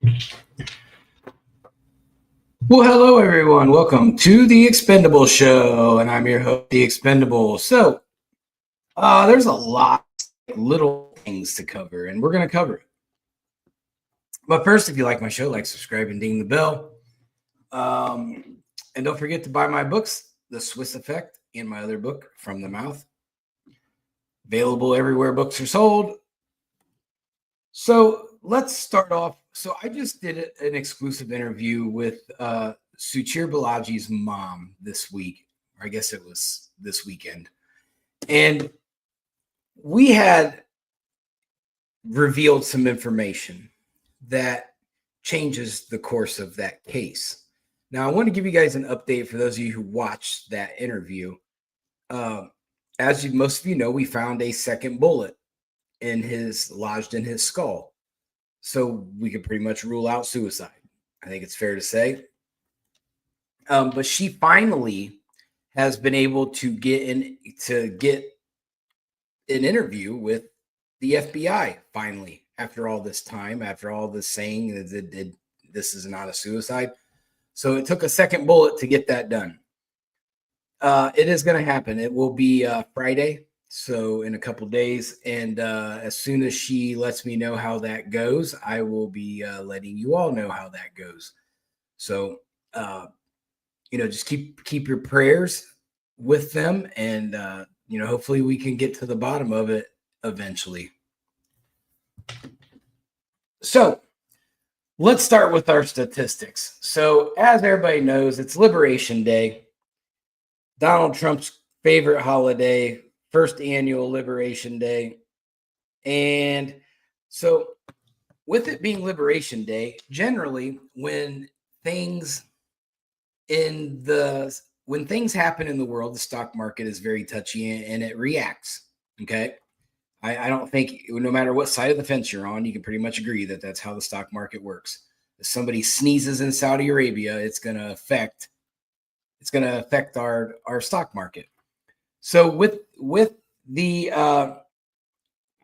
Well, hello everyone. Welcome to the Expendable Show, and I'm your host, the Expendable. There's a lot of little things to cover, and we're going to cover it. But first, if you like my show, like, subscribe, and ding the bell. And don't forget to buy my books, The Swiss Effect, and my other book, From the Mouth. Available everywhere books are sold. So let's start off. So I just did an exclusive interview with Suchir Balaji's mom this week, or I guess it was this weekend. And we had revealed some information that changes the course of that case. Now, I want to give you guys an update for those of you who watched that interview. Most of you know, we found a second bullet lodged in his skull. So we could pretty much rule out suicide. I think it's fair to say. But she finally has been able to get an interview with the FBI finally, after all this time, after all this saying that this is not a suicide. So it took a second bullet to get that done. It is going to happen. It will be Friday, so in a couple days. And as soon as she lets me know how that goes, I will be letting you all know how that goes. So, just keep your prayers with them, and hopefully we can get to the bottom of it eventually. So let's start with our statistics. So as everybody knows, it's Liberation Day, Donald Trump's favorite holiday, first annual Liberation Day. And so with it being Liberation Day, generally when things happen in the world, the stock market is very touchy and it reacts. Okay. I don't think, no matter what side of the fence you're on, you can pretty much agree that that's how the stock market works. If somebody sneezes in Saudi Arabia, it's going to affect our stock market. So with the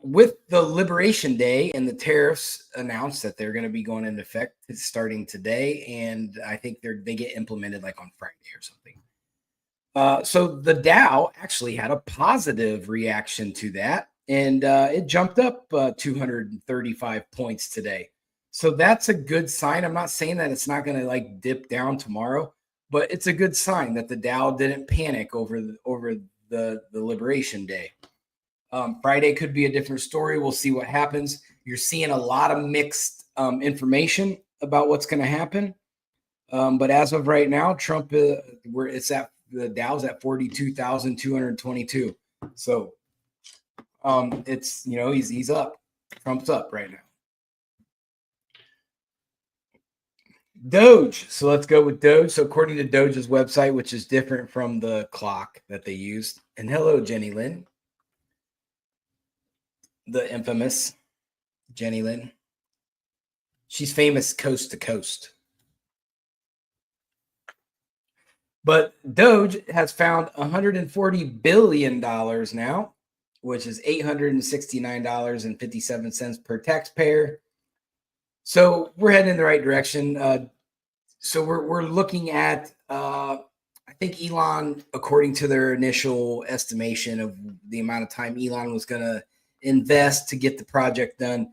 Liberation Day and the tariffs announced that they're going to be going into effect starting today, and I think they get implemented like on Friday or something. So the Dow actually had a positive reaction to that, and it jumped up 235 points today. So that's a good sign. I'm not saying that it's not going to like dip down tomorrow, but it's a good sign that the Dow didn't panic over the Liberation Day. Friday could be a different story. We'll see what happens. You're seeing a lot of mixed information about what's going to happen. But as of right now, Trump, the Dow's at 42,222. So it's, he's up. Trump's up right now. Doge. So let's go with Doge. So according to Doge's website, which is different from the clock that they used. And hello, Jenny Lynn. The infamous Jenny Lynn. She's famous coast to coast. But Doge has found $140 billion now, which is $869.57 per taxpayer. So we're heading in the right direction. So we're looking at, I think Elon, according to their initial estimation of the amount of time Elon was going to invest to get the project done,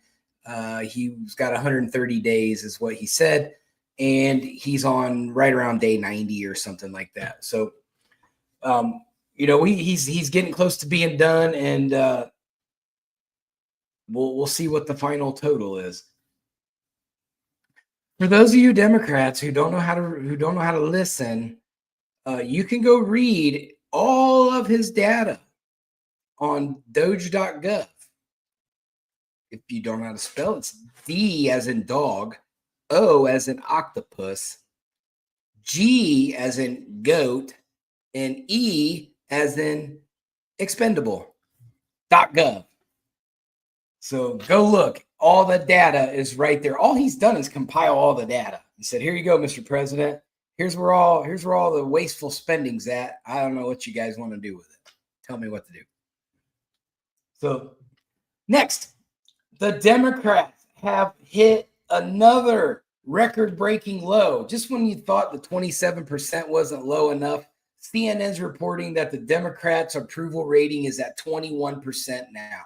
he's got 130 days is what he said, and he's on right around day 90 or something like that. So he's getting close to being done, and we'll see what the final total is. For those of you Democrats who don't know how to listen, you can go read all of his data on doge.gov. If you don't know how to spell, it's D as in dog, O as in octopus, G as in goat, and E as in expendable.gov. So go look. All the data is right there. All he's done is compile all the data. He said, "Here you go, Mr. President. Here's where all the wasteful spending's at. I don't know what you guys want to do with it. Tell me what to do." So next, the Democrats have hit another record-breaking low. Just when you thought the 27% wasn't low enough, CNN's reporting that the Democrats' approval rating is at 21% now.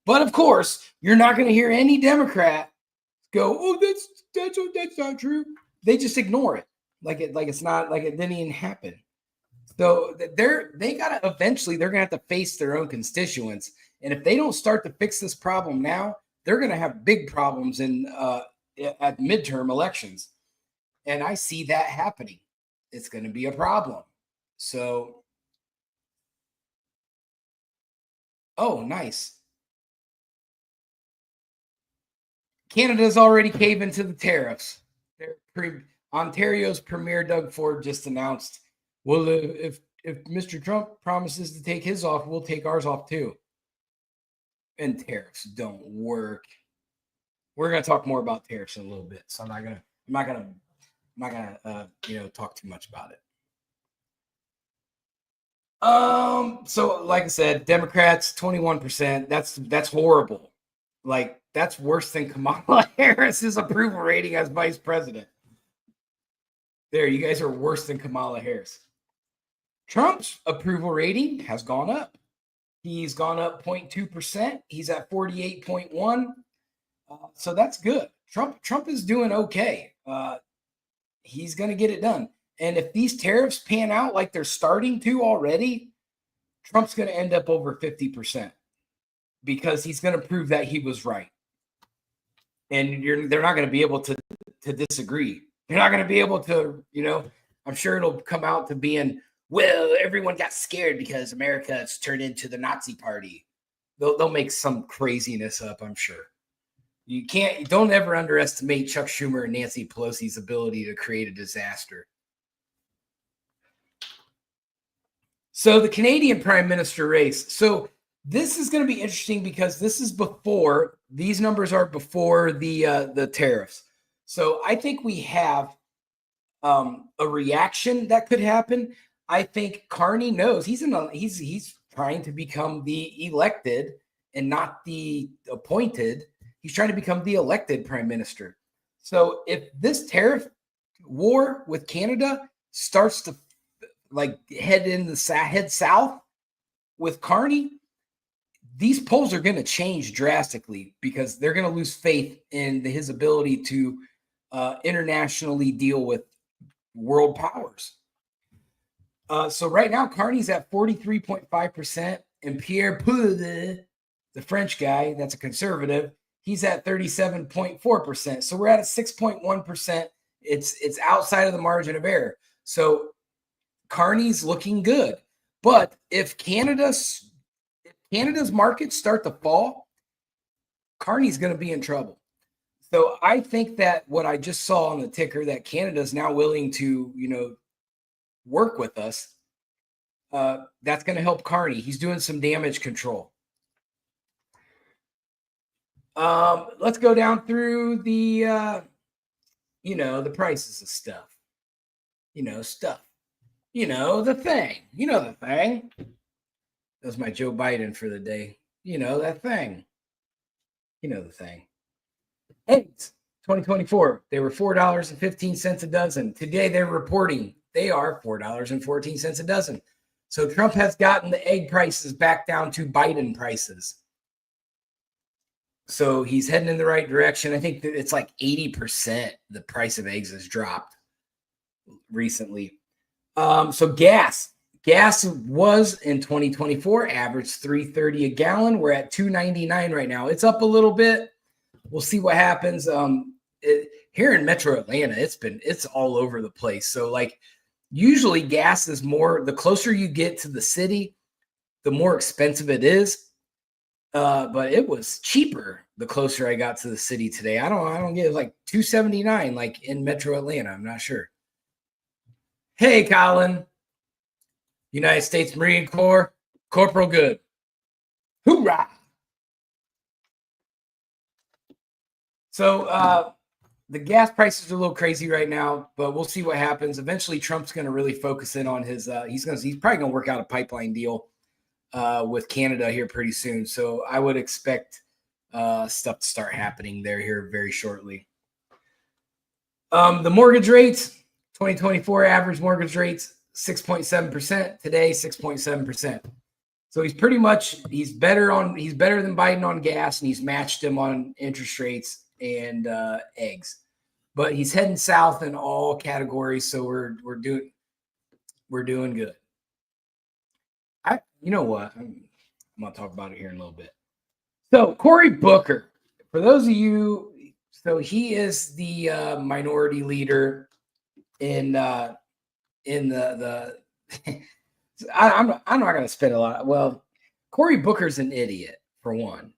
But of course, you're not going to hear any Democrat go, "Oh, that's not true." They just ignore it, like it's not, like it didn't even happen. So they gotta eventually, they're gonna have to face their own constituents, and if they don't start to fix this problem now, they're gonna have big problems at midterm elections, and I see that happening. It's gonna be a problem. So, oh, nice. Canada's already caving to the tariffs. Ontario's Premier Doug Ford just announced, well, if Mr. Trump promises to take his off, we'll take ours off too. And tariffs don't work. We're gonna talk more about tariffs in a little bit, so I'm not gonna talk too much about it. So like I said, Democrats 21%. That's horrible. Like, that's worse than Kamala Harris's approval rating as vice president. There, you guys are worse than Kamala Harris. Trump's approval rating has gone up. He's gone up 0.2%. He's at 48.1. So that's good. Trump is doing okay. He's going to get it done. And if these tariffs pan out like they're starting to already, Trump's going to end up over 50% because he's going to prove that he was right. And they're not going to be able to disagree. You're not going to be able to, I'm sure it'll come out to being, well, everyone got scared because America has turned into the Nazi party. They'll make some craziness up, I'm sure. Don't ever underestimate Chuck Schumer and Nancy Pelosi's ability to create a disaster. So the Canadian Prime Minister race. So this is going to be interesting because these numbers are before the tariffs. So I think we have a reaction that could happen. I think Carney knows he's trying to become the elected and not the appointed. He's trying to become the elected prime minister. So if this tariff war with Canada starts to head south with Carney, these polls are going to change drastically because they're going to lose faith in his ability to internationally deal with world powers. So right now, Carney's at 43.5%, and Pierre Poulet, the French guy, that's a conservative, he's at 37.4%. So we're at a 6.1%. It's outside of the margin of error. So Carney's looking good. But if Canada's markets start to fall, Carney's going to be in trouble. So I think that what I just saw on the ticker, that Canada's now willing to, work with us, that's going to help Carney. He's doing some damage control. Let's go down through the, the prices of stuff. The thing. The thing. That's my Joe Biden for the day. That thing. The thing. Eggs, 2024, they were $4.15 a dozen. Today they're reporting they are $4.14 a dozen. So Trump has gotten the egg prices back down to Biden prices. So he's heading in the right direction. I think that it's like 80% the price of eggs has dropped recently. So gas was in 2024 averaged $3.30 a gallon. We're at $2.99 right now. It's up a little bit. We'll see what happens. Here in Metro Atlanta, it's all over the place. So usually gas is more, the closer you get to the city, the more expensive it is. But it was cheaper the closer I got to the city today. I don't get it, like $2.79 like in Metro Atlanta. I'm not sure. Hey, Colin. United States Marine Corps, Corporal Good. Hoorah! So the gas prices are a little crazy right now, but we'll see what happens. Eventually, Trump's going to really focus in on his. He's probably going to work out a pipeline deal with Canada here pretty soon. So I would expect stuff to start happening there here very shortly. The mortgage rates, 2024 average mortgage rates, 6.7%. Today, 6.7%. So he's better than Biden on gas, and he's matched him on interest rates and eggs. But he's heading south in all categories, so we're doing good. You know what? I'm gonna talk about it here in a little bit. So Cory Booker, for those of you, so he is the minority leader in the I'm not going to spend a lot. Well, Cory Booker's an idiot for one.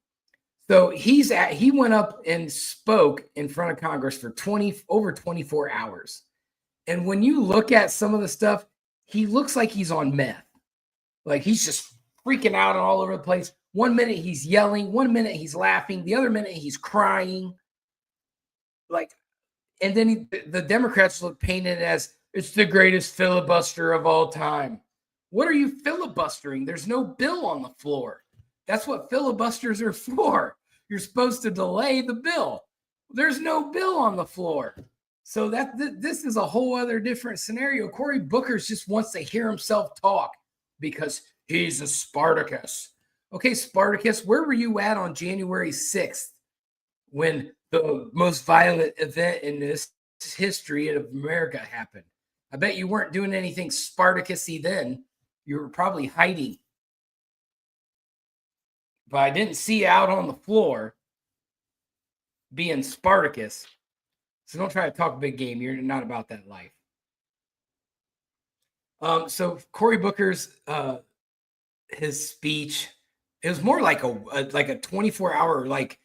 So he went up and spoke in front of Congress for over 24 hours. And when you look at some of the stuff, he looks like he's on meth. Like he's just freaking out all over the place. One minute he's yelling, one minute he's laughing, the other minute he's crying. Like, and then the Democrats look painted as it's the greatest filibuster of all time. What are you filibustering? There's no bill on the floor. That's what filibusters are for. You're supposed to delay the bill. There's no bill on the floor. So this is a whole other different scenario. Cory Booker just wants to hear himself talk because he's a Spartacus. Okay, Spartacus, where were you at on January 6th when the most violent event in this history of America happened? I bet you weren't doing anything Spartacus-y then. You were probably hiding. But I didn't see you out on the floor being Spartacus. So don't try to talk big game. You're not about that life. So Cory Booker's his speech, it was more like a 24-hour, like,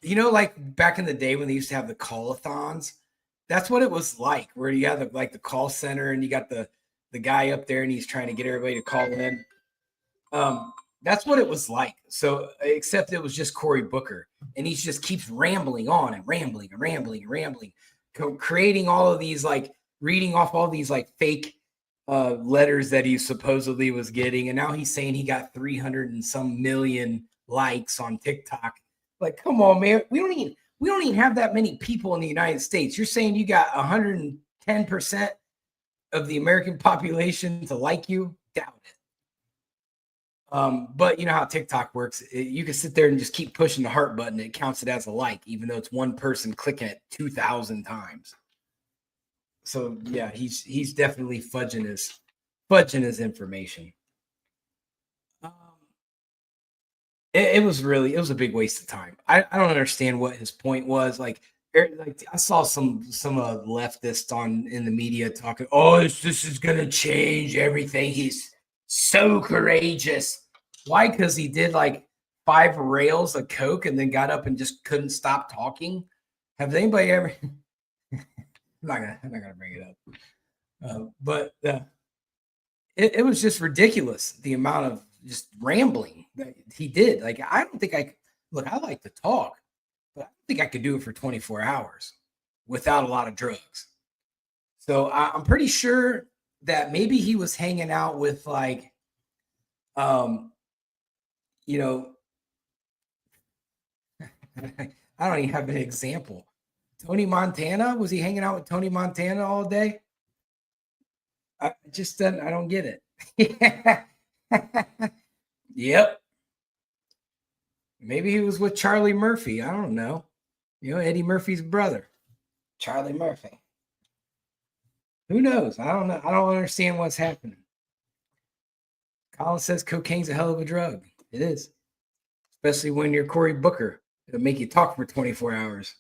you know, like back in the day when they used to have the call-a-thons. That's what it was like, where you have the call center and you got the guy up there and he's trying to get everybody to call in. That's what it was like. So except it was just Cory Booker, and he just keeps rambling on and rambling and rambling and rambling, creating all of these, like reading off all these like fake letters that he supposedly was getting, and now he's saying he got 300 and some million likes on TikTok. Like, come on, man, we don't even have that many people in the United States. You're saying you got 110% of the American population to like you? Doubt it. But you know how TikTok works. You can sit there and just keep pushing the heart button. It counts it as a like, even though it's one person clicking it 2,000 times. So yeah, he's definitely fudging his information. It was a big waste of time. I don't understand what his point was. Like I saw some leftists in the media talking, oh, this is gonna change everything. He's so courageous. Why? Because he did like 5 rails of coke and then got up and just couldn't stop talking. Have anybody ever? I'm not gonna bring it up. But it was just ridiculous, the amount of just rambling that he did. Like, I don't think I like to talk, but I don't think I could do it for 24 hours without a lot of drugs. So I'm pretty sure that maybe he was hanging out with like, you know, I don't even have an example. Tony Montana, was he hanging out with Tony Montana all day? I don't get it. Yep. Maybe he was with Charlie Murphy. I don't know. You know, Eddie Murphy's brother, Charlie Murphy. Who knows? I don't know. I don't understand what's happening. Colin says cocaine's a hell of a drug. It is. Especially when you're Cory Booker. It'll make you talk for 24 hours.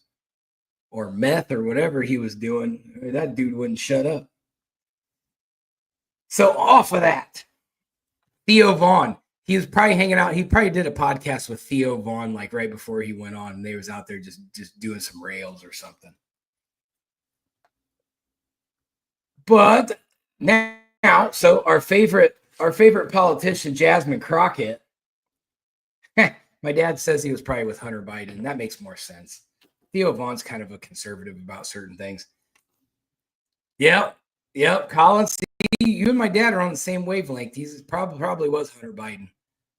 Or meth or whatever he was doing. That dude wouldn't shut up. So off of that, Theo Vaughn. He was probably hanging out. He probably did a podcast with Theo Vaughn like right before he went on. And they was out there just doing some rails or something. But now, so our favorite politician, Jasmine Crockett. My dad says he was probably with Hunter Biden. That makes more sense. Theo Vaughn's kind of a conservative about certain things. Yep. Colin, see, you and my dad are on the same wavelength. He's probably was Hunter Biden.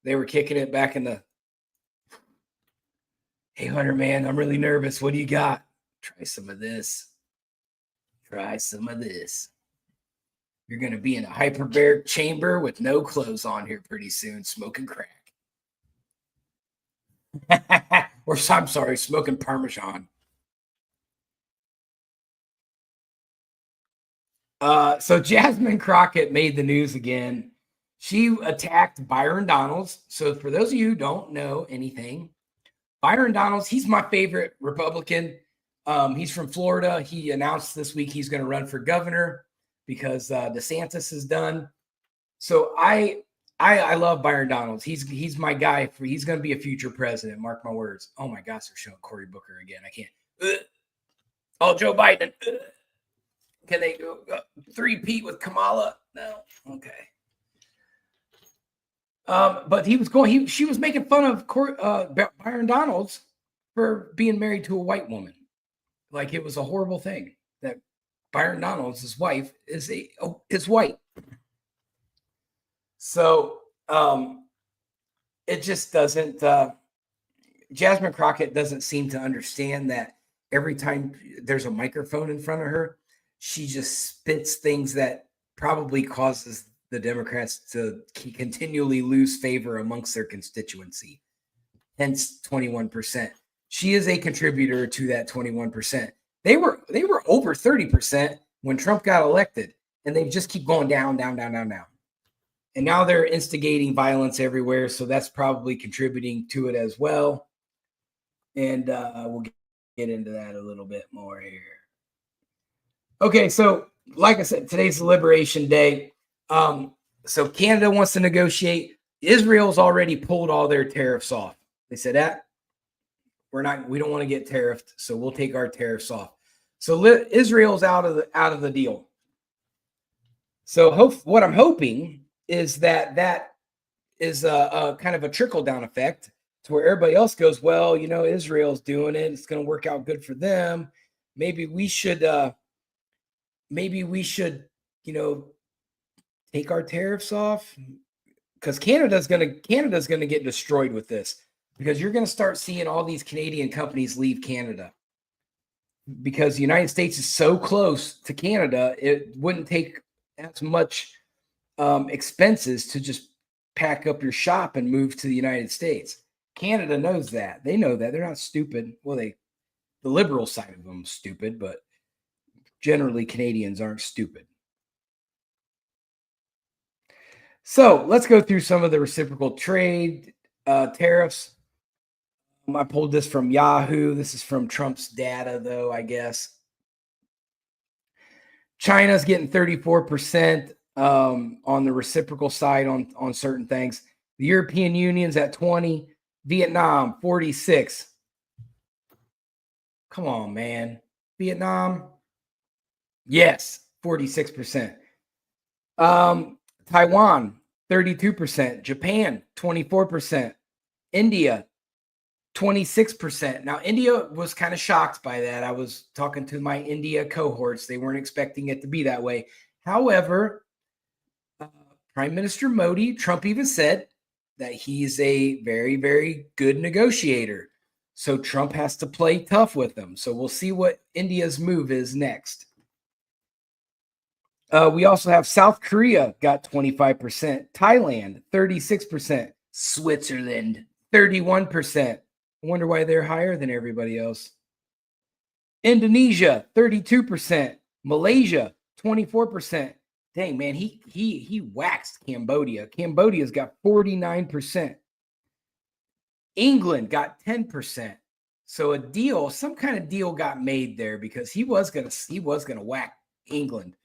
They were kicking it back in the, hey, Hunter, man, I'm really nervous. What do you got? Try some of this. Try some of this. You're going to be in a hyperbaric chamber with no clothes on here pretty soon, smoking crack. Or I'm sorry, smoking Parmesan. So Jasmine Crockett made the news again. She attacked Byron Donalds. So for those of you who don't know anything, Byron Donalds, he's my favorite Republican. He's from Florida. He announced this week he's going to run for governor because DeSantis is done. So I love Byron Donalds. He's my guy. He's going to be a future president. Mark my words. Oh my gosh, they're showing Cory Booker again. I can't. Oh, Joe Biden. Can they go three-peat with Kamala? No. Okay. But he was going. She was making fun of Byron Donalds for being married to a white woman, like it was a horrible thing that Byron Donalds, his wife, is white. So it just doesn't. Jasmine Crockett doesn't seem to understand that every time there's a microphone in front of her, she just spits things that probably causes the Democrats to continually lose favor amongst their constituency. Hence 21%. She is a contributor to that 21%. They were over 30% when Trump got elected, and they just keep going down, down, down, down, down. And now they're instigating violence everywhere, so that's probably contributing to it as well. And we'll get into that a little bit more here. Okay, so like I said, today's Liberation Day. So Canada wants to negotiate. Israel's already pulled all their tariffs off. They said that we don't want to get tariffed, so we'll take our tariffs off. So Israel's out of the deal. So what I'm hoping is that is a kind of a trickle down effect to where everybody else goes, well, Israel's doing it. It's going to work out good for them. Maybe we should, take our tariffs off, because Canada's going to get destroyed with this, because you're going to start seeing all these Canadian companies leave Canada because the United States is so close to Canada. It wouldn't take as much expenses to just pack up your shop and move to the United States. Canada knows that. They know that. They're not stupid. Well, the liberal side of them is stupid, but generally Canadians aren't stupid. So let's go through some of the reciprocal trade tariffs. I pulled this from Yahoo. This is from Trump's data, though, I guess. China's getting 34% on the reciprocal side on certain things. The European Union's at 20%. Vietnam, 46%. Come on, man. Vietnam? Yes, 46%. Taiwan, 32%. Japan, 24%. India, 26%. Now, India was kind of shocked by that. I was talking to my India cohorts. They weren't expecting it to be that way. However, Prime Minister Modi, Trump even said that he's a very, very good negotiator. So Trump has to play tough with them. So we'll see what India's move is next. We also have South Korea got 25%, Thailand 36%, Switzerland 31%. I wonder why they're higher than everybody else. Indonesia 32%, Malaysia 24%. Dang, man, he waxed Cambodia. Cambodia's got 49%. England got 10%. So some kind of deal got made there, because he was gonna whack England.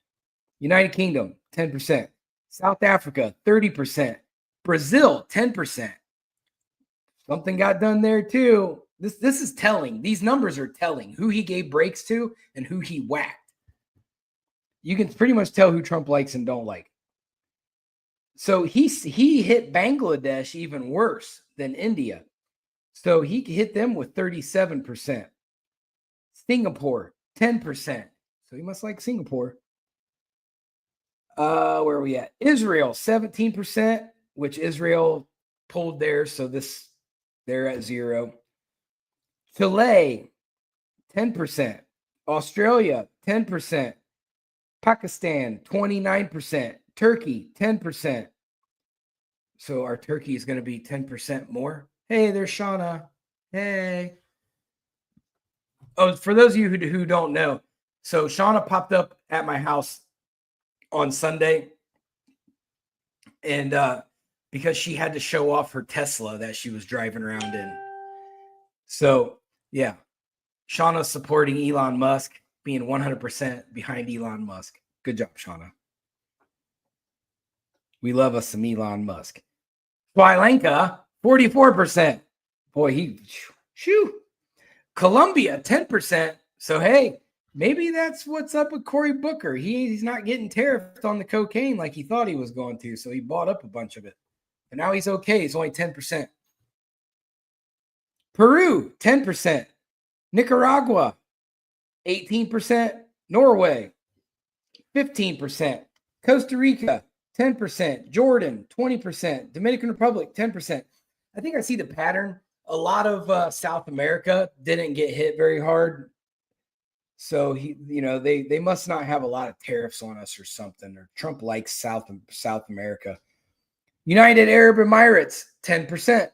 United Kingdom, 10%. South Africa, 30%. Brazil, 10%. Something got done there too. This is telling. These numbers are telling who he gave breaks to and who he whacked. You can pretty much tell who Trump likes and don't like. So he hit Bangladesh even worse than India. So he hit them with 37%. Singapore, 10%. So he must like Singapore. Where are we at? Israel, 17%, which Israel pulled there. So they're at 0. Chile, 10%. Australia, 10%. Pakistan, 29%. Turkey, 10%. So our turkey is going to be 10% more. Hey, there's Shauna. Hey. Oh, for those of you who don't know, so Shauna popped up at my house on Sunday, and because she had to show off her Tesla that she was driving around in. So, yeah, Shauna's supporting Elon Musk, being 100% behind Elon Musk. Good job, Shauna. We love us some Elon Musk. Sri Lanka, 44%. Boy, shoo. Colombia, 10%. So, hey, maybe that's what's up with Cory Booker. He's not getting tariffed on the cocaine like he thought he was going to. So he bought up a bunch of it. And now he's okay. He's only 10%. Peru, 10%. Nicaragua, 18%. Norway, 15%. Costa Rica, 10%. Jordan, 20%. Dominican Republic, 10%. I think I see the pattern. A lot of South America didn't get hit very hard. So they must not have a lot of tariffs on us or something. Or Trump likes South America. United Arab Emirates, 10%.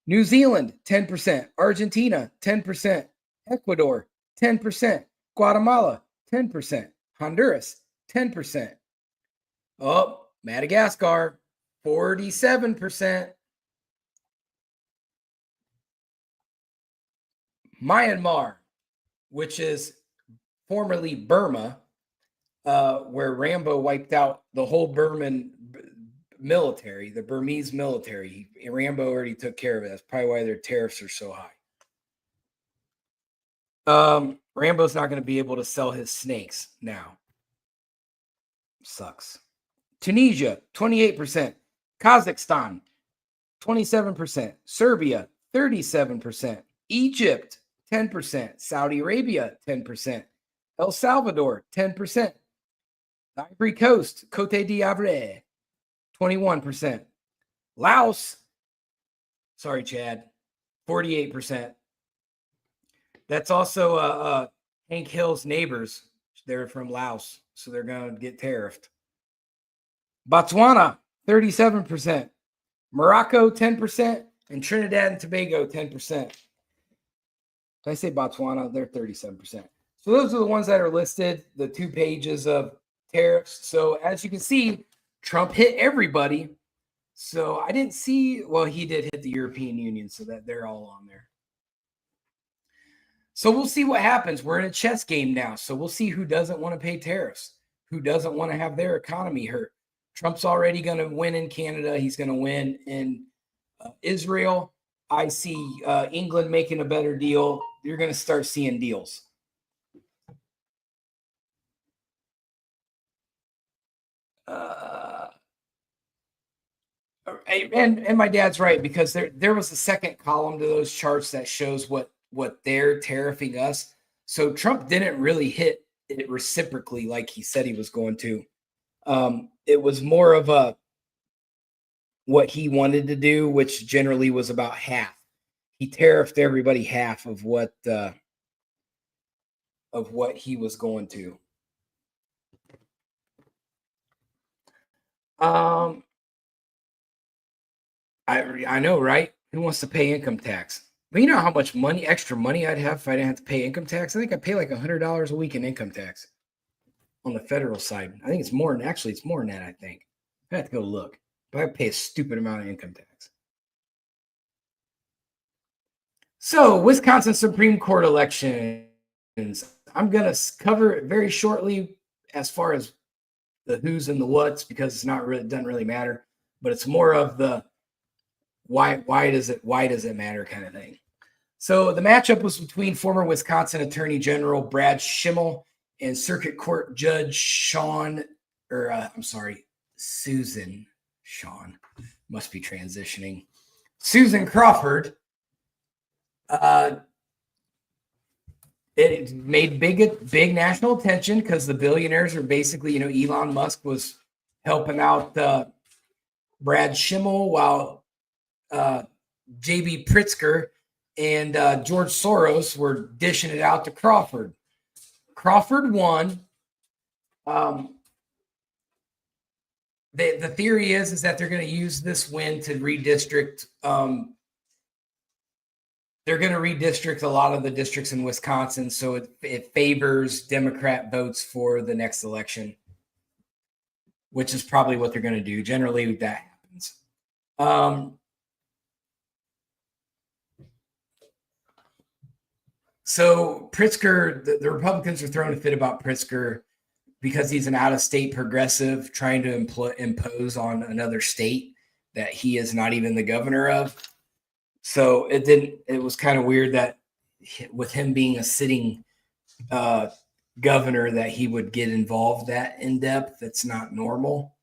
New Zealand, 10%. Argentina, 10%. Ecuador, 10%. Guatemala, 10%. Honduras, 10%. Oh, Madagascar, 47%. Myanmar, which is formerly Burma, where Rambo wiped out the whole Burman military, the Burmese military. Rambo already took care of it. That's probably why their tariffs are so high. Rambo's not going to be able to sell his snakes now. Sucks. Tunisia, 28%. Kazakhstan, 27%. Serbia, 37%. Egypt, 10%. Saudi Arabia, 10%. El Salvador, 10%. Ivory Coast, Cote d'Ivoire, 21%. Laos, sorry, Chad, 48%. That's also Hank Hill's neighbors. They're from Laos, so they're going to get tariffed. Botswana, 37%. Morocco, 10%. And Trinidad and Tobago, 10%. Did I say Botswana? They're 37%. So those are the ones that are listed, the 2 pages of tariffs. So as you can see, Trump hit everybody. So I didn't see, well, he did hit the European Union, so that they're all on there. So we'll see what happens. We're in a chess game now. So we'll see who doesn't want to pay tariffs, who doesn't want to have their economy hurt. Trump's already going to win in Canada. He's going to win in Israel. I see England making a better deal. You're going to start seeing deals. And my dad's right, because there was a second column to those charts that shows what they're tariffing us. So Trump didn't really hit it reciprocally like he said he was going to. It was more of what he wanted to do, which generally was about half. He tariffed everybody half of what he was going to. I know, right? Who wants to pay income tax? But you know how much extra money I'd have if I didn't have to pay income tax? I think I pay like $100 a week in income tax on the federal side. I think it's more than, actually, it's more than that, I think. I have to go look. But I pay a stupid amount of income tax. So, Wisconsin Supreme Court elections. I'm going to cover it very shortly as far as the who's and the what's, because it's not really, doesn't really matter. But it's more of the why does it matter kind of thing. So the matchup was between former Wisconsin Attorney General Brad Schimmel and Circuit Court Judge Susan must be transitioning. Susan Crawford. It made big national attention because the billionaires are basically, Elon Musk was helping out Brad Schimmel while J.B. Pritzker and George Soros were dishing it out to Crawford. Crawford won Um, the theory is that they're going to use this win to redistrict. They're going to redistrict a lot of the districts in Wisconsin, so it favors Democrat votes for the next election, which is probably what they're going to do. Generally, that happens. So Pritzker, the Republicans are throwing a fit about Pritzker because he's an out-of-state progressive trying to impose on another state that he is not even the governor of. So it was kind of weird that with him being a sitting governor that he would get involved that in depth. That's not normal.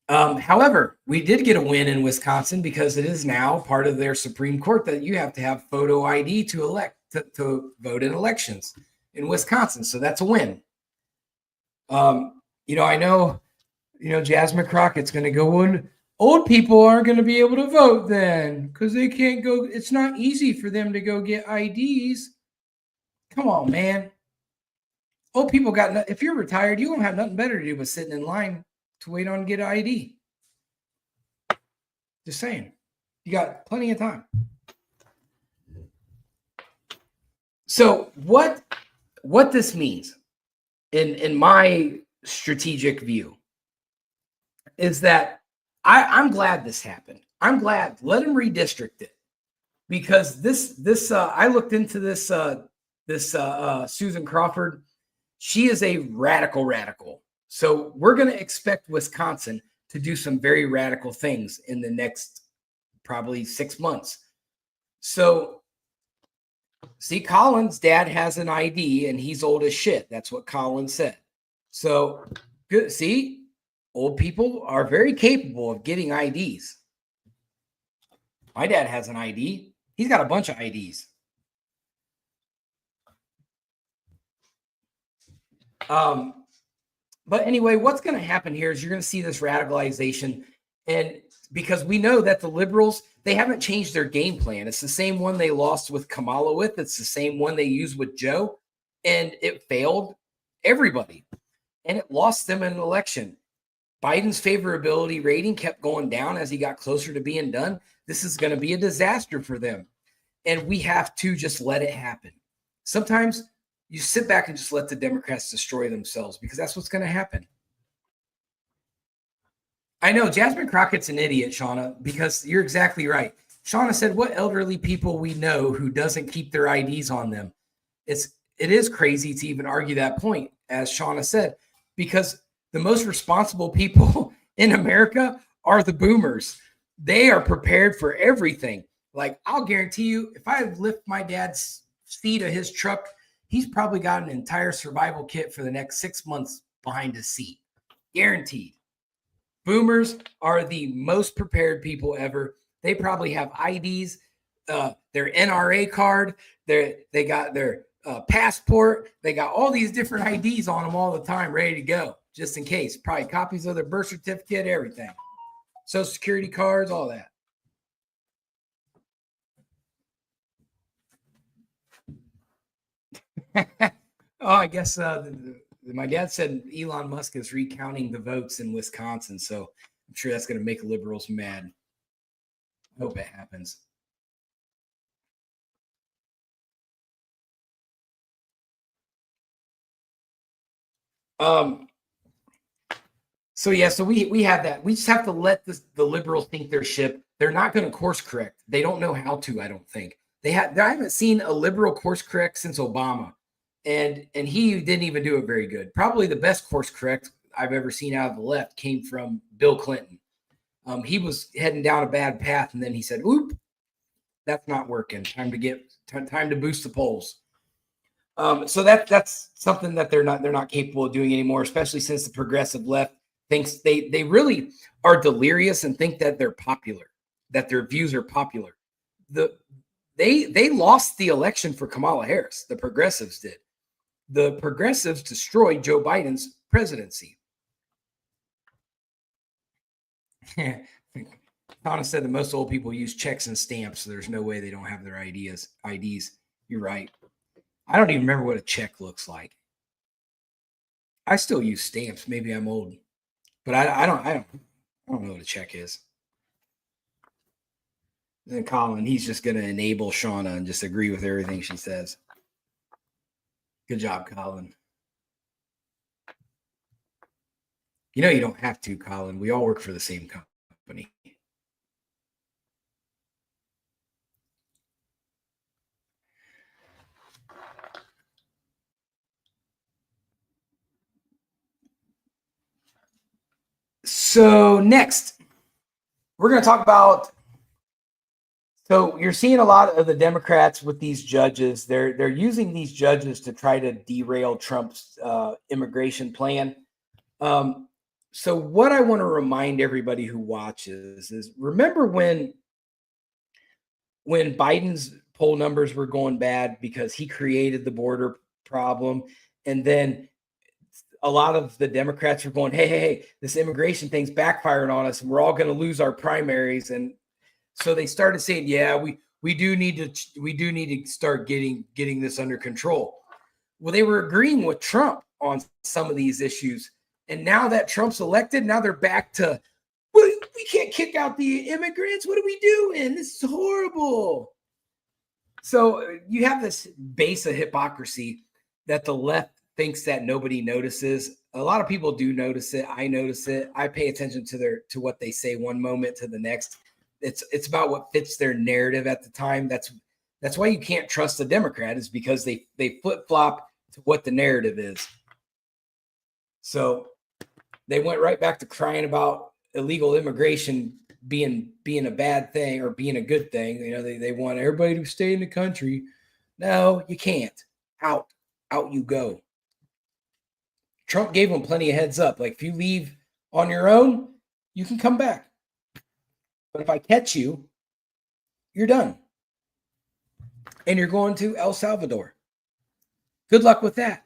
However, we did get a win in Wisconsin because it is now part of their Supreme Court that you have to have photo ID to vote in elections in Wisconsin. So that's a win. I know, Jasmine Crockett's going to go in. Old people aren't going to be able to vote then because they can't go. It's not easy for them to go get IDs. Come on, man. Old people if you're retired, you won't have nothing better to do but sitting in line to wait on get an ID. Just saying. You got plenty of time. So what this means in my strategic view is that I'm glad this happened. I'm glad. Let him redistrict it because this I looked into this Susan Crawford. She is a radical. So we're going to expect Wisconsin to do some very radical things in the next probably 6 months. So see, Colin's dad has an ID and he's old as shit. That's what Colin said. So good. See, old people are very capable of getting IDs. My dad has an ID. He's got a bunch of IDs. But anyway, what's going to happen here is you're going to see this radicalization. And because we know that the liberals, they haven't changed their game plan. It's the same one they lost with Kamala with. It's the same one they used with Joe. And it failed everybody. And it lost them an election. Biden's favorability rating kept going down as he got closer to being done. This is going to be a disaster for them. And we have to just let it happen. Sometimes you sit back and just let the Democrats destroy themselves because that's what's going to happen. I know Jasmine Crockett's an idiot, Shauna, because you're exactly right. Shauna said, what elderly people we know who doesn't keep their IDs on them? It is crazy to even argue that point, as Shauna said, because the most responsible people in America are the boomers. They are prepared for everything. Like, I'll guarantee you, if I lift my dad's seat of his truck, he's probably got an entire survival kit for the next 6 months behind his seat. Guaranteed. Boomers are the most prepared people ever. They probably have IDs, their NRA card, they got their passport. They got all these different IDs on them all the time, ready to go, just in case. Probably copies of their birth certificate, everything. Social security cards, all that. Oh, I guess my dad said Elon Musk is recounting the votes in Wisconsin, so I'm sure that's going to make liberals mad. I hope it happens. So yeah, so we have that. We just have to let the liberals think their ship. They're not going to course correct. They don't know how to. I don't think I haven't seen a liberal course correct since Obama, and he didn't even do it very good. Probably the best course correct I've ever seen out of the left came from Bill Clinton. He was heading down a bad path, and then he said, "Oop, that's not working. Time to boost the polls." So that's something that they're not capable of doing anymore, especially since the progressive left thinks they really are delirious and think that they're popular, that their views are popular. They lost the election for Kamala Harris. The progressives did. The progressives destroyed Joe Biden's presidency. Donna said that most old people use checks and stamps, so there's no way they don't have their IDs. You're right. I don't even remember what a check looks like. I still use stamps. Maybe I'm old, but I don't know what a check is. And then Colin, he's just going to enable Shauna and just agree with everything she says. Good job, Colin. You know, you don't have to, Colin. We all work for the same company. So next, we're going to talk about. So you're seeing a lot of the Democrats with these judges. They're using these judges to try to derail Trump's immigration plan. So what I want to remind everybody who watches is remember when Biden's poll numbers were going bad because he created the border problem, and then a lot of the Democrats were going, hey, this immigration thing's backfiring on us, and we're all going to lose our primaries. And so they started saying, yeah, we do need to start getting this under control. Well, they were agreeing with Trump on some of these issues, and now that Trump's elected, now they're back to, well, we can't kick out the immigrants. What are we doing? This is horrible. So you have this base of hypocrisy that the left thinks that nobody notices. A lot of people do notice it. I notice it. I pay attention to what they say one moment to the next. It's about what fits their narrative at the time. That's why you can't trust a Democrat, is because they flip-flop to what the narrative is. So they went right back to crying about illegal immigration being a bad thing or being a good thing. You know, they want everybody to stay in the country. No, you can't. Out you go. Trump gave them plenty of heads up. Like, if you leave on your own, you can come back. But if I catch you, you're done. And you're going to El Salvador. Good luck with that.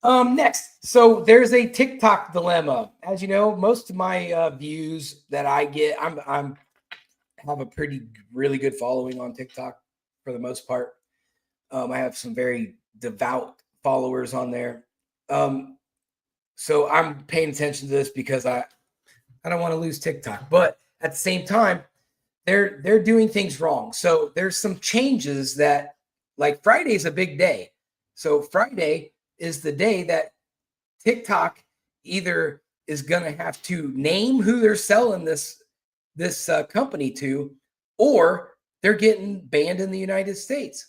Next, so there's a TikTok dilemma. As you know, most of my views that I get, I'm have a really good following on TikTok for the most part. I have some very devout followers on there. So I'm paying attention to this because I don't want to lose TikTok, but at the same time, they're doing things wrong. So there's some changes that, like, Friday's a big day. So Friday is the day that TikTok either is going to have to name who they're selling this company to, or they're getting banned in the United States.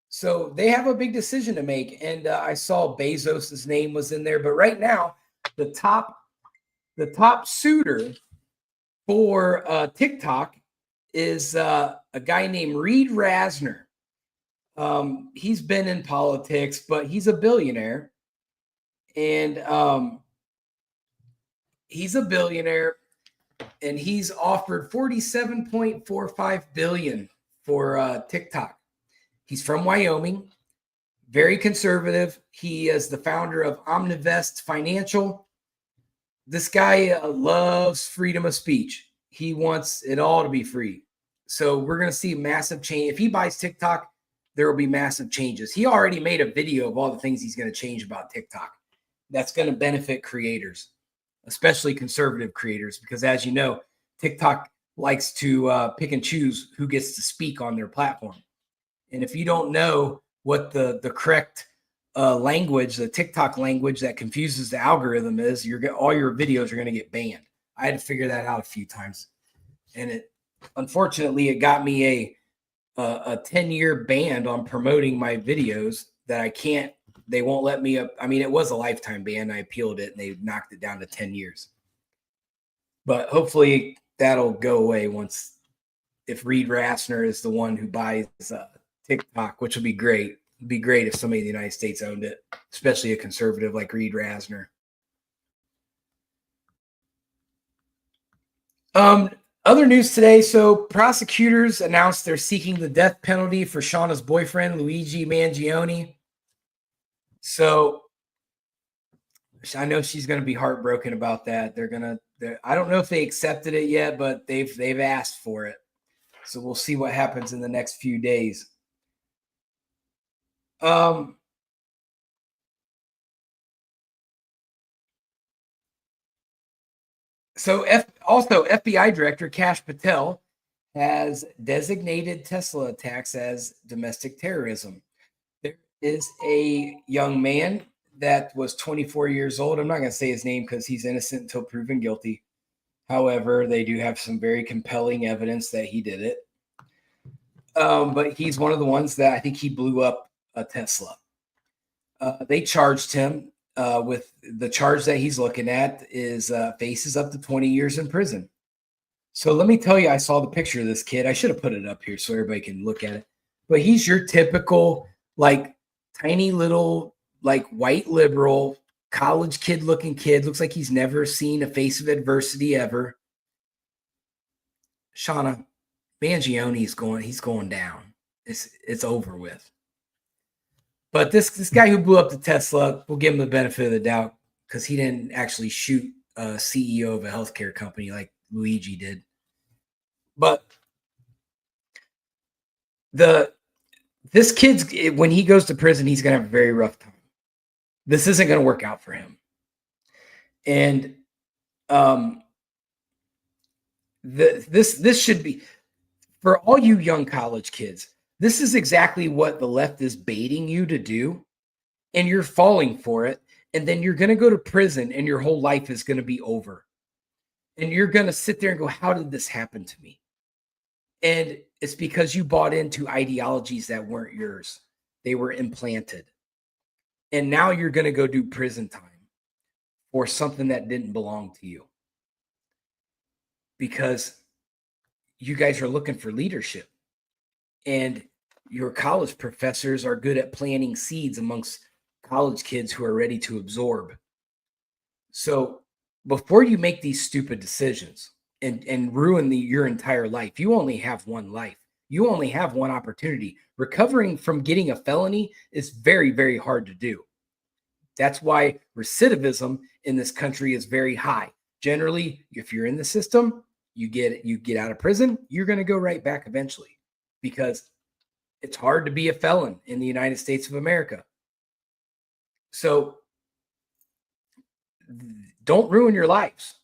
So they have a big decision to make. And I saw Bezos's name was in there, but right now the top suitor for TikTok is a guy named Reed Rasner. He's been in politics, but he's a billionaire. And he's a billionaire, and he's offered $47.45 billion for TikTok. He's from Wyoming, very conservative. He is the founder of Omnivest Financial. This guy loves freedom of speech. He wants it all to be free. So we're going to see massive change. If he buys TikTok, there will be massive changes. He already made a video of all the things he's going to change about TikTok. That's going to benefit creators, especially conservative creators, because, as you know, TikTok likes to pick and choose who gets to speak on their platform. And if you don't know what the correct language, the TikTok language that confuses the algorithm is, all your videos are going to get banned. I had to figure that out a few times, and unfortunately it got me a 10-year ban on promoting my videos that I can't. They won't let me up. I mean, it was a lifetime ban. I appealed it, and they knocked it down to 10 years. But hopefully that'll go away if Reed Rasner is the one who buys TikTok, which would be great. It'd be great if somebody in the United States owned it, especially a conservative like Reed Rasner. Other news today. So prosecutors announced they're seeking the death penalty for Shauna's boyfriend, Luigi Mangione. So I know she's going to be heartbroken about that. I don't know if they accepted it yet, but they've asked for it. So we'll see what happens in the next few days. Also, FBI Director Kash Patel has designated Tesla attacks as domestic terrorism. There is a young man that was 24 years old. I'm not going to say his name because he's innocent until proven guilty. However, they do have some very compelling evidence that he did it. But he's one of the ones that I think he blew up a Tesla. They charged him with the charge that he's looking at is faces up to 20 years in prison. So let me tell you, I saw the picture of this kid. I should have put it up here so everybody can look at it. But he's your typical, like, tiny little, like, white liberal, college kid looking kid. Looks like he's never seen a face of adversity ever. Shauna, He's going down. It's over with. But this guy who blew up the Tesla, we'll give him the benefit of the doubt because he didn't actually shoot a CEO of a healthcare company like Luigi did. But this kid's, when he goes to prison, he's going to have a very rough time. This isn't going to work out for him. And this should be, for all you young college kids, this is exactly what the left is baiting you to do. And you're falling for it. And then you're going to go to prison and your whole life is going to be over. And you're going to sit there and go, how did this happen to me? And it's because you bought into ideologies that weren't yours. They were implanted. And now you're going to go do prison time for something that didn't belong to you. Because you guys are looking for leadership. And your college professors are good at planting seeds amongst college kids who are ready to absorb. So before you make these stupid decisions and ruin your entire life, you only have one life. You only have one opportunity. Recovering from getting a felony is very, very hard to do. That's why recidivism in this country is very high. Generally, if you're in the system, you get out of prison, you're going to go right back eventually, because it's hard to be a felon in the United States of America. So don't ruin your lives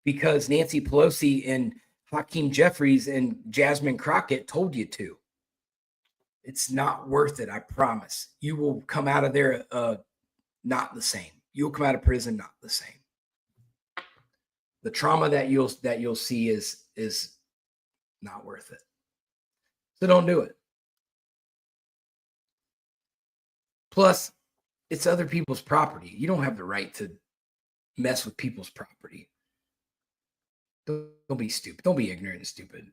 because Nancy Pelosi and Hakeem Jefferies and Jasmine Crockett told you to. It's not worth it, I promise. You will come out of there not the same. You will come out of prison not the same. The trauma that you'll see is not worth it. So don't do it. Plus, it's other people's property. You don't have the right to mess with people's property. Don't be stupid. Don't be ignorant and stupid.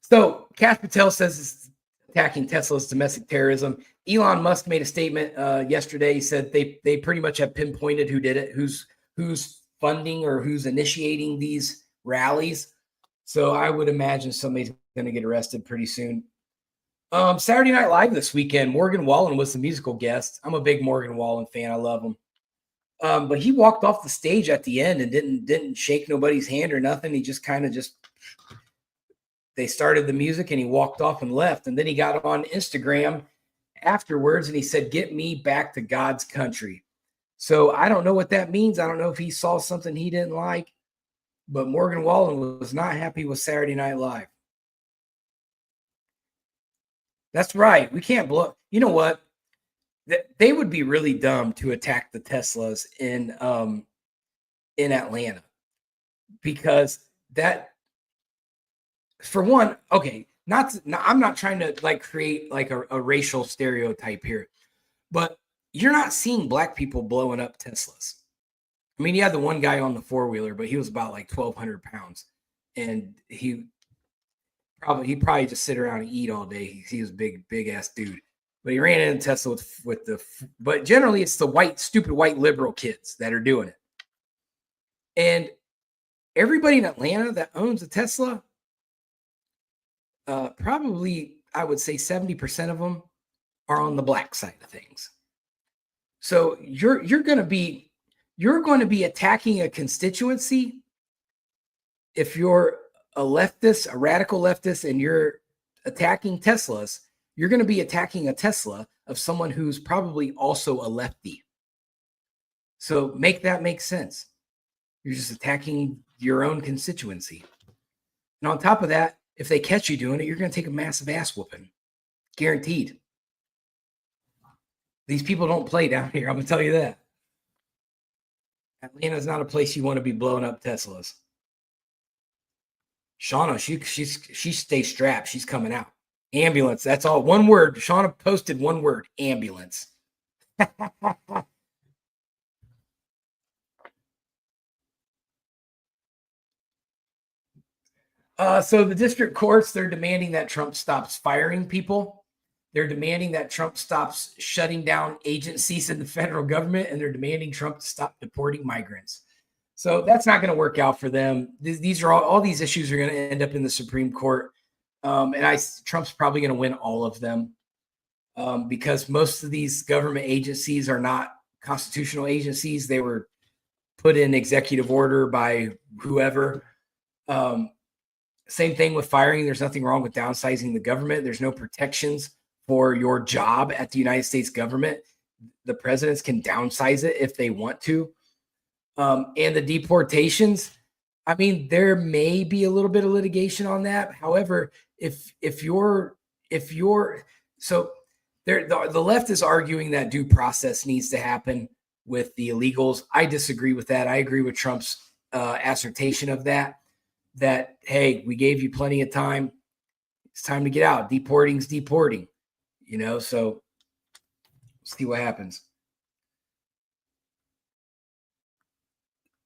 So Kash Patel says it's attacking Tesla's domestic terrorism. Elon Musk made a statement yesterday. He said they pretty much have pinpointed who did it, who's funding or who's initiating these rallies. So I would imagine somebody's going to get arrested pretty soon. Saturday Night Live this weekend, Morgan Wallen was the musical guest. I'm a big Morgan Wallen fan. I love him. But he walked off the stage at the end and didn't shake nobody's hand or nothing. He just they started the music and he walked off and left. And then he got on Instagram afterwards and he said, "Get me back to God's country." So I don't know what that means. I don't know if he saw something he didn't like, but Morgan Wallen was not happy with Saturday Night Live. That's right. We can't blow. You know what? They would be really dumb to attack the Teslas in Atlanta, because that, for one, okay, I'm not trying to like create like a racial stereotype here, but you're not seeing black people blowing up Teslas. I mean, you had the one guy on the four-wheeler, but he was about like 1,200 pounds, and he probably just sit around and eat all day. He was a big ass dude. But he ran into Tesla but generally it's the stupid white liberal kids that are doing it. And everybody in Atlanta that owns a Tesla, probably I would say 70% of them are on the black side of things. So you're going to be attacking a constituency if you're a leftist, a radical leftist, and you're attacking Teslas. You're going to be attacking a Tesla of someone who's probably also a lefty. So make that make sense. You're just attacking your own constituency. And on top of that, if they catch you doing it, you're going to take a massive ass whooping. Guaranteed. These people don't play down here. I'm going to tell you that. Atlanta is not a place you want to be blowing up Teslas. Shauna, she stays strapped. She's coming out. Ambulance. That's all. One word. Shauna posted one word. Ambulance. So the district courts, they're demanding that Trump stops firing people. They're demanding that Trump stops shutting down agencies in the federal government, and they're demanding Trump to stop deporting migrants. So that's not going to work out for them. These are all these issues are going to end up in the Supreme Court. Trump's probably going to win all of them because most of these government agencies are not constitutional agencies. They were put in executive order by whoever. Same thing with firing. There's nothing wrong with downsizing the government. There's no protections for your job at the United States government. The presidents can downsize it if they want to. And the deportations, I mean, there may be a little bit of litigation on that. However, the left is arguing that due process needs to happen with the illegals. I disagree with that. I agree with Trump's assertion of that, hey, we gave you plenty of time. It's time to get out. Deporting's deporting, so see what happens.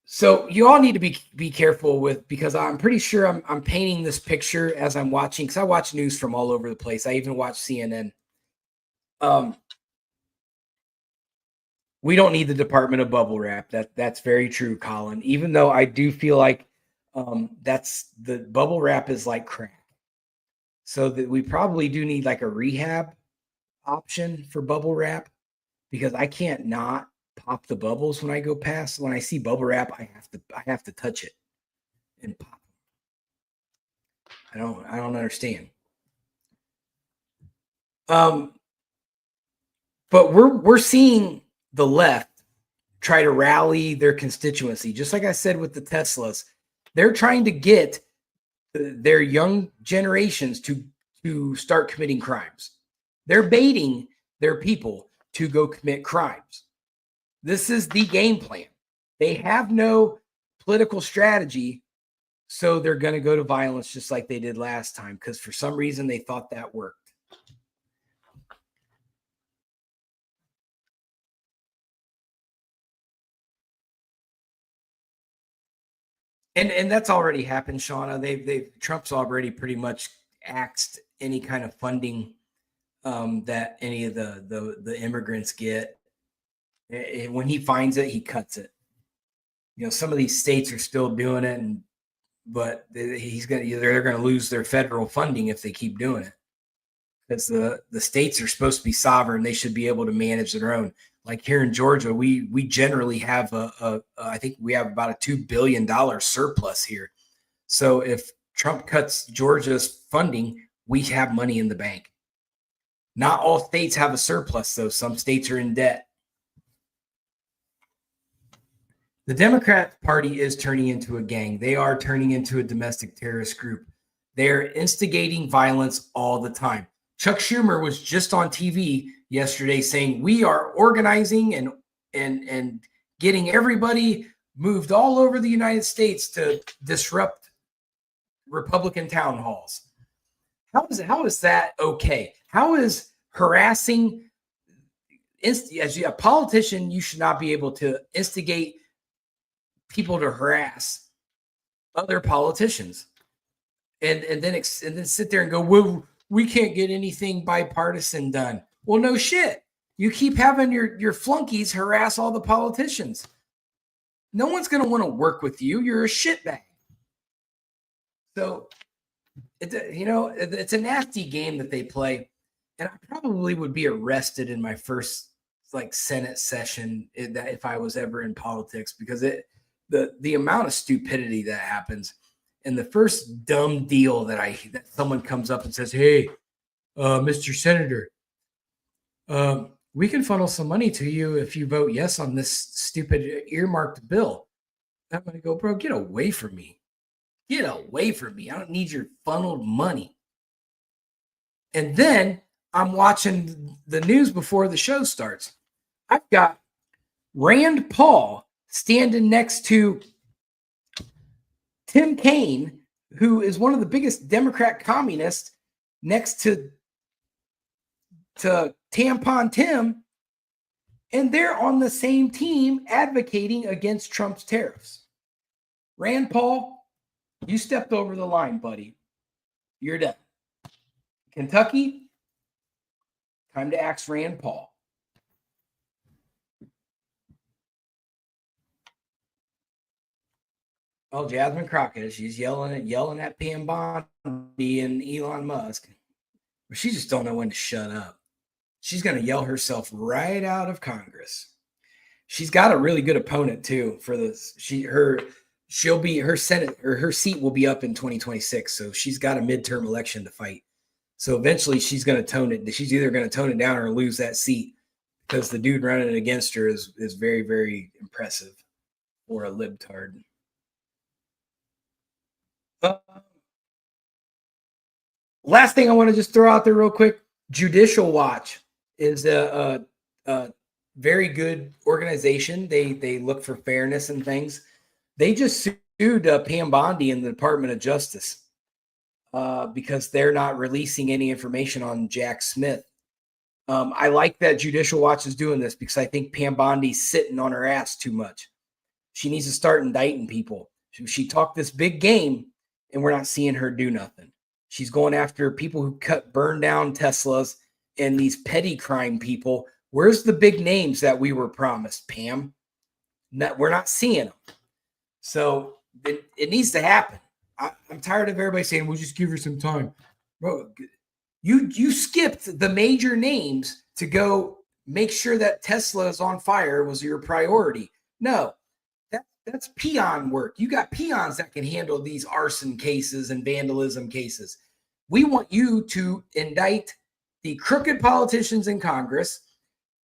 So you all need to be careful because I'm pretty sure I'm painting this picture as I'm watching, because I watch news from all over the place. I even watch CNN. We don't need the Department of Bubble Wrap. That's very true, Colin. Even though I do feel like that's the bubble wrap is like crack. So that we probably do need like a rehab option for bubble wrap, because I can't not pop the bubbles when I go past. When I see bubble wrap, I have to touch it and pop. I don't understand. But we're seeing the left try to rally their constituency, just like I said with the Teslas. They're trying to get their young generations to start committing crimes. They're baiting their people to go commit crimes. This is the game plan. They have no political strategy, so they're going to go to violence just like they did last time, because for some reason they thought that worked. And that's already happened, Shauna. Trump's already pretty much axed any kind of funding that any of the immigrants get. When he finds it, he cuts it. Some of these states are still doing it, but they're going to lose their federal funding if they keep doing it, because the states are supposed to be sovereign. They should be able to manage their own. Like here in Georgia, we generally have I think we have about a $2 billion surplus here. So if Trump cuts Georgia's funding, we have money in the bank. Not all states have a surplus, though. Some states are in debt. The Democrat Party is turning into a gang. They are turning into a domestic terrorist group. They're instigating violence all the time. Chuck Schumer was just on TV yesterday saying we are organizing and getting everybody moved all over the United States to disrupt Republican town halls. How is that okay? How is harassing, as a politician, you should not be able to instigate people to harass other politicians and then sit there and go, well, we can't get anything bipartisan done. Well, no shit. You keep having your flunkies harass all the politicians. No one's going to want to work with you. You're a shitbag. So, it's a nasty game that they play. And I probably would be arrested in my first Senate session if I was ever in politics, because the amount of stupidity that happens. And the first dumb deal that someone comes up and says, hey, Mr. Senator, we can funnel some money to you if you vote yes on this stupid earmarked bill. I'm going to go, bro, get away from me. Get away from me. I don't need your funneled money. And then I'm watching the news before the show starts. I've got Rand Paul standing next to Tim Kaine, who is one of the biggest Democrat communists, next to Tampon Tim, and they're on the same team advocating against Trump's tariffs. Rand Paul, you stepped over the line, buddy. You're done. Kentucky, time to axe Rand Paul. Oh, Jasmine Crockett, she's yelling at Pam Bondi and Elon Musk. She just don't know when to shut up. She's going to yell herself right out of Congress. She's got a really good opponent too for this. She'll be her Senate or her seat will be up in 2026. So she's got a midterm election to fight. So eventually she's going to tone it. She's either going to tone it down or lose that seat because the dude running against her is very, very impressive for a libtard. Last thing I want to just throw out there real quick, Judicial Watch is a very good organization. They look for fairness and things. They just sued Pam Bondi in the Department of Justice because they're not releasing any information on Jack Smith. I like that Judicial Watch is doing this because I think Pam Bondi's sitting on her ass too much. She needs to start indicting people. She talked this big game, and we're not seeing her do nothing. She's going after people who burn down Teslas and these petty crime people. Where's the big names that we were promised, Pam? We're not seeing them. So it needs to happen. I'm tired of everybody saying, we'll just give her some time. Bro, you skipped the major names to go make sure that Tesla is on fire was your priority. No, that's peon work. You got peons that can handle these arson cases and vandalism cases. We want you to indict the crooked politicians in Congress,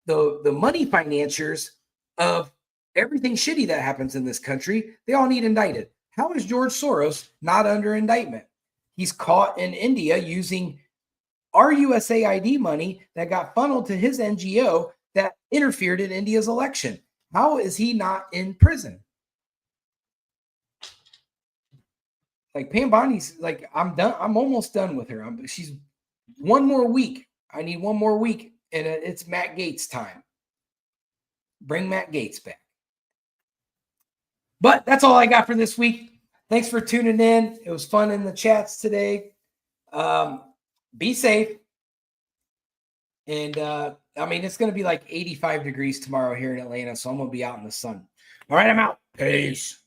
the money financiers of everything shitty that happens in this country. They all need indicted. How is George Soros not under indictment? He's caught in India using our USAID money that got funneled to his NGO that interfered in India's election. How is he not in prison? Like Pam Bondi's like, I'm done. I'm almost done with her. She's one more week. I need one more week, and it's Matt Gaetz time. Bring Matt Gaetz back. But that's all I got for this week. Thanks for tuning in. It was fun in the chats today. Be safe. And I mean, it's going to be like 85 degrees tomorrow here in Atlanta, so I'm going to be out in the sun. All right, I'm out. Peace.